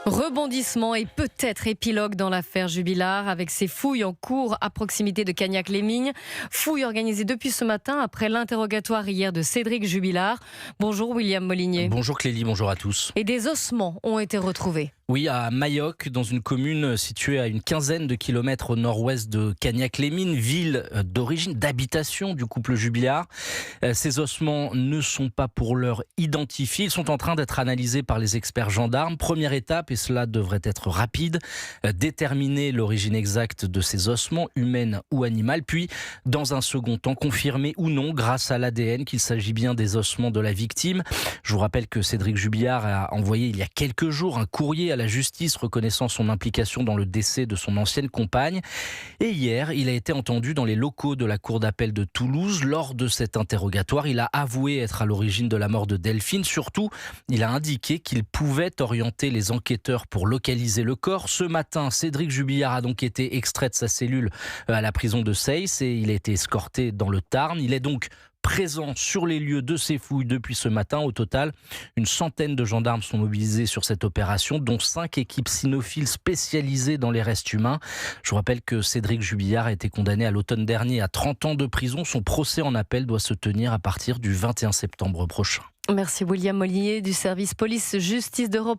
Rebondissement et peut-être épilogue dans l'affaire Jubilard avec ses fouilles en cours à proximité de Cagnac-les-Mignes. Fouilles organisées depuis ce matin après l'interrogatoire hier de Cédric Jubilard. Bonjour William Molinier. Bonjour Clélie, bonjour à tous. Et des ossements ont été retrouvés. Oui, à Mayoc, dans une commune située à une quinzaine de kilomètres au nord-ouest de Cagnac-les-Mignes, ville d'origine, d'habitation du couple Jubilard. Ces ossements ne sont pas pour l'heure identifiés. Ils sont en train d'être analysés par les experts gendarmes. Première étape, et cela devrait être rapide, déterminer l'origine exacte de ces ossements, humaine ou animale. Puis, dans un second temps, confirmer ou non, grâce à l'ADN, qu'il s'agit bien des ossements de la victime. Je vous rappelle que Cédric Jubilard a envoyé il y a quelques jours un courrier à la justice reconnaissant son implication dans le décès de son ancienne compagne. Et hier, il a été entendu dans les locaux de la cour d'appel de Toulouse. Lors de cet interrogatoire, il a avoué être à l'origine de la mort de Delphine. Surtout, il a indiqué qu'il pouvait orienter les enquêteurs pour localiser le corps. Ce matin, Cédric Jubilard a donc été extrait de sa cellule à la prison de Seyss et il a été escorté dans le Tarn. Il est donc présent sur les lieux de ces fouilles depuis ce matin. Au total, une centaine de gendarmes sont mobilisés sur cette opération, dont 5 équipes cynophiles spécialisées dans les restes humains. Je vous rappelle que Cédric Jubilard a été condamné à l'automne dernier à 30 ans de prison. Son procès en appel doit se tenir à partir du 21 septembre prochain. Merci William Molinier du service police-justice d'Europe.